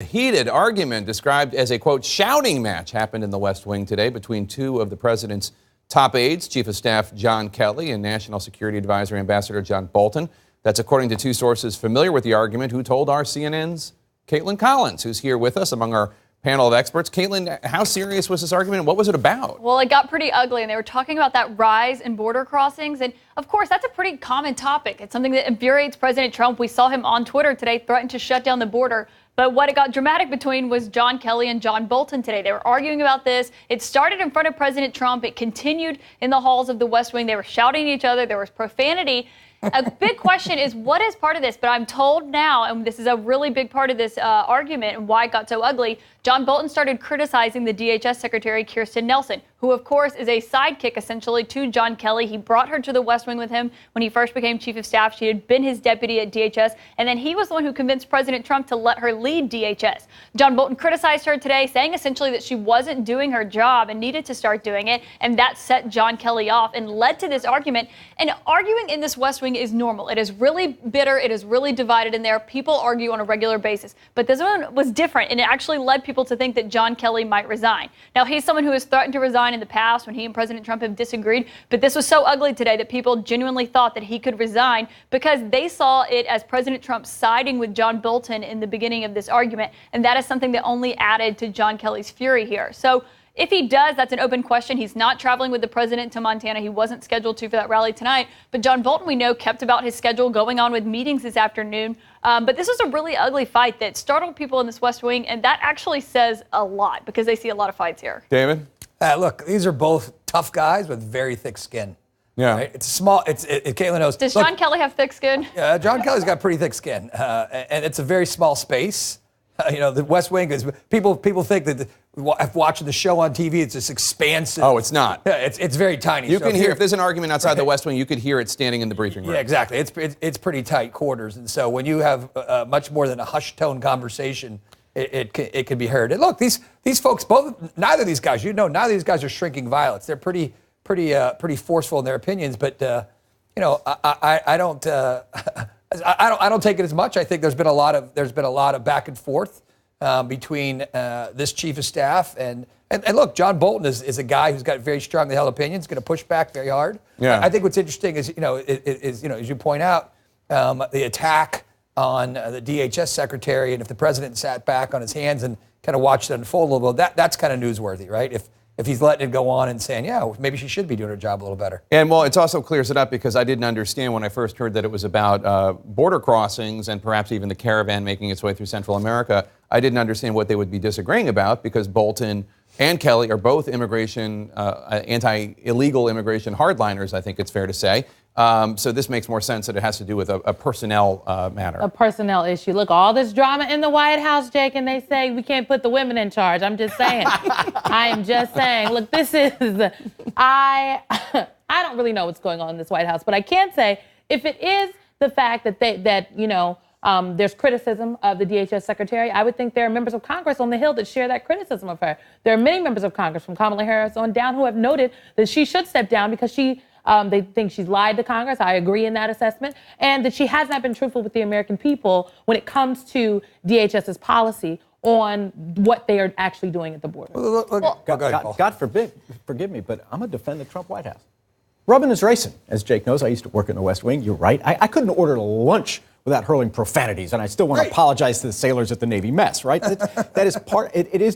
A heated argument described as a, quote, shouting match happened in the West Wing today between two of the president's top aides, Chief of Staff John Kelly and National Security Advisor Ambassador John Bolton. That's according to two sources familiar with the argument who told our CNN's Caitlin Collins, who's here with us among our panel of experts. Caitlin, how serious was this argument and what was it about? Well, it got pretty ugly, and they were talking about that rise in border crossings. And, of course, that's a pretty common topic. It's something that infuriates President Trump. We saw him on Twitter today threaten to shut down the border. But what it got dramatic between was John Kelly and John Bolton today. They were arguing about this. It started in front of President Trump. It continued in the halls of the West Wing. They were shouting at each other. There was profanity. A big question is, what is part of this? But I'm told now, and this is a really big part of this argument and why it got so ugly, John Bolton started criticizing the DHS Secretary, Kirstjen Nielsen, who, of course, is a sidekick, essentially, to John Kelly. He brought her to the West Wing with him when he first became chief of staff. She had been his deputy at DHS, and then he was the one who convinced President Trump to let her lead DHS. John Bolton criticized her today, saying essentially that she wasn't doing her job and needed to start doing it, and that set John Kelly off and led to this argument. And arguing in this West Wing is normal. It is really bitter. It is really divided in there. People argue on a regular basis. But this one was different, and it actually led people to think that John Kelly might resign. Now, he's someone who has threatened to resign in the past when he and President Trump have disagreed, but this was so ugly today that people genuinely thought that he could resign because they saw it as President Trump siding with John Bolton in the beginning of this argument, and that is something that only added to John Kelly's fury here. So if he does, that's an open question. He's not traveling with the president to Montana. He wasn't scheduled to for that rally tonight. But John Bolton, we know, kept about his schedule, going on with meetings this afternoon. But this was a really ugly fight that startled people in this West Wing, and that actually says a lot because they see a lot of fights here. David? Look, these are both tough guys with very thick skin. Yeah. Right? It's small. Caitlin knows. Does John Kelly have thick skin? John Kelly's got pretty thick skin, and it's a very small space. The West Wing is people think that watching the show on TV, it's just expansive. Oh, it's not. Yeah, it's very tiny. You can hear if there's an argument outside the West Wing, you could hear it standing in the briefing room. Yeah, exactly. It's pretty tight quarters, and so when you have much more than a hushed tone conversation, it can be heard. And look, these folks, neither of these guys, neither of these guys are shrinking violets. They're pretty forceful in their opinions, but I don't. I don't take it as much. I think there's been a lot of back and forth between this chief of staff and look, John Bolton is a guy who's got very strongly held opinions, going to push back very hard. Yeah. I think what's interesting is as you point out, the attack on the DHS secretary, and if the president sat back on his hands and kind of watched it unfold a little bit, that's kind of newsworthy, right? If he's letting it go on and saying, yeah, maybe she should be doing her job a little better. And, well, it also clears it up because I didn't understand when I first heard that it was about border crossings and perhaps even the caravan making its way through Central America. I didn't understand what they would be disagreeing about because Bolton and Kelly are both anti-illegal immigration hardliners, I think it's fair to say. So this makes more sense that it has to do with a personnel matter. A personnel issue. Look, all this drama in the White House, Jake, and they say we can't put the women in charge. I'm just saying. I am just saying. Look, this is, I don't really know what's going on in this White House, but I can say if it is the fact that there's criticism of the DHS secretary, I would think there are members of Congress on the Hill that share that criticism of her. There are many members of Congress, from Kamala Harris on down, who have noted that she should step down because they think she's lied to Congress. I agree in that assessment. And that she has not been truthful with the American people when it comes to DHS's policy on what they are actually doing at the border. God forbid, forgive me, but I'm going to defend the Trump White House. Rubbing is racing. As Jake knows, I used to work in the West Wing. You're right. I couldn't order lunch without hurling profanities, and I still want to apologize to the sailors at the Navy mess, right? That is part,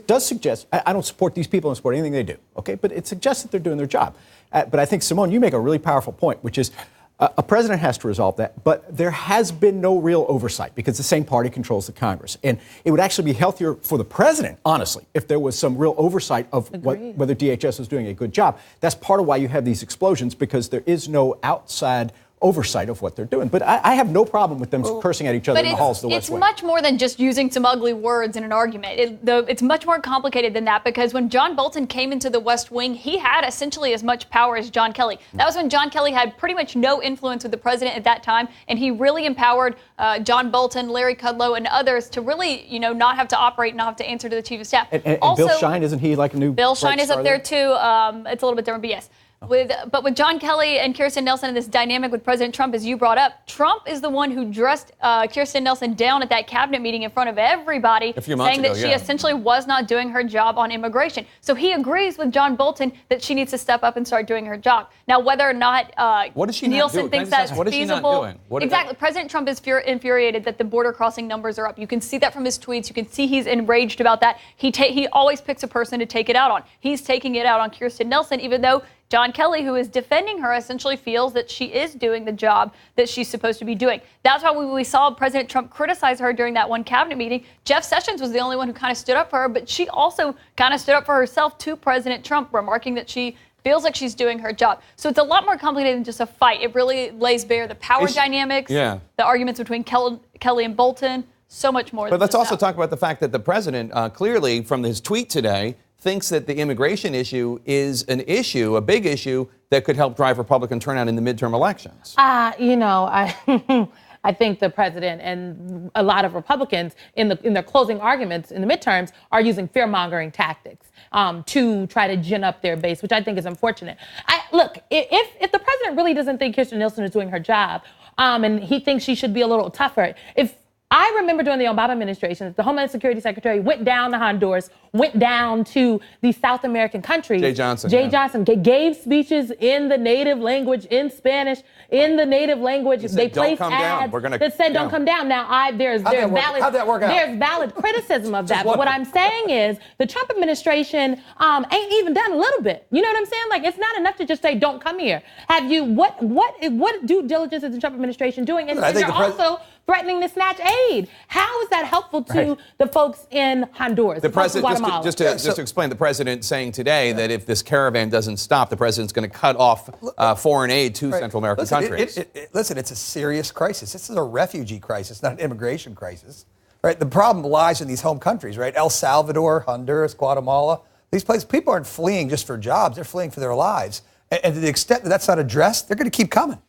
does suggest, I don't support these people and support anything they do, okay? But it suggests that they're doing their job. But I think, Simone, you make a really powerful point, which is a president has to resolve that, but there has been no real oversight because the same party controls the Congress. And it would actually be healthier for the president, honestly, if there was some real oversight of whether DHS is doing a good job. That's part of why you have these explosions, because there is no outside oversight of what they're doing. But I have no problem with them cursing at each other in the halls of the West Wing. It's much more than just using some ugly words in an argument. It's much more complicated than that, because when John Bolton came into the West Wing, he had essentially as much power as John Kelly. That was when John Kelly had pretty much no influence with the president at that time, and he really empowered John Bolton, Larry Kudlow, and others to really, not have to operate, not have to answer to the chief of staff. And also, Bill Shine, isn't he like a new? Bill Shine is up there too. It's a little bit different, but yes. But with John Kelly and Kirstjen Nielsen and this dynamic with President Trump, as you brought up, Trump is the one who dressed Kirstjen Nielsen down at that cabinet meeting in front of everybody, saying that she essentially was not doing her job on immigration. So he agrees with John Bolton that she needs to step up and start doing her job. Now, whether or not Nielsen thinks that's feasible, exactly. President Trump is infuriated that the border crossing numbers are up. You can see that from his tweets. You can see he's enraged about that. He always picks a person to take it out on. He's taking it out on Kirstjen Nielsen, even though John Kelly, who is defending her, essentially feels that she is doing the job that she's supposed to be doing. That's why we saw President Trump criticize her during that one cabinet meeting. Jeff Sessions was the only one who kind of stood up for her, but she also kind of stood up for herself to President Trump, remarking that she feels like she's doing her job. So it's a lot more complicated than just a fight. It really lays bare the power dynamics, the arguments between Kelly and Bolton, so much more. But let's also talk about the fact that the president clearly, from his tweet today, thinks that the immigration issue is an issue, a big issue, that could help drive Republican turnout in the midterm elections. I think the president and a lot of Republicans in their closing arguments in the midterms are using fear-mongering tactics to try to gin up their base, which I think is unfortunate. Look, if the president really doesn't think Kirstjen Nielsen is doing her job and he thinks she should be a little tougher, I remember during the Obama administration, the Homeland Security Secretary went down to Honduras, went down to the South American countries. Jay Johnson. Johnson gave speeches in the native language, in Spanish, in the native language. They placed ads that said, don't come down. Now, there's valid criticism of that. But what I'm saying is the Trump administration ain't even done a little bit. You know what I'm saying? Like, it's not enough to just say, don't come here. What due diligence is the Trump administration doing? And they're also threatening to snatch aid. How is that helpful to the folks in Honduras? The president, just to explain, the president saying today that if this caravan doesn't stop, the president's going to cut off foreign aid to Central American countries. Listen, it's a serious crisis. This is a refugee crisis, not an immigration crisis. Right? The problem lies in these home countries, right? El Salvador, Honduras, Guatemala. These places, people aren't fleeing just for jobs. They're fleeing for their lives. And to the extent that that's not addressed, they're going to keep coming.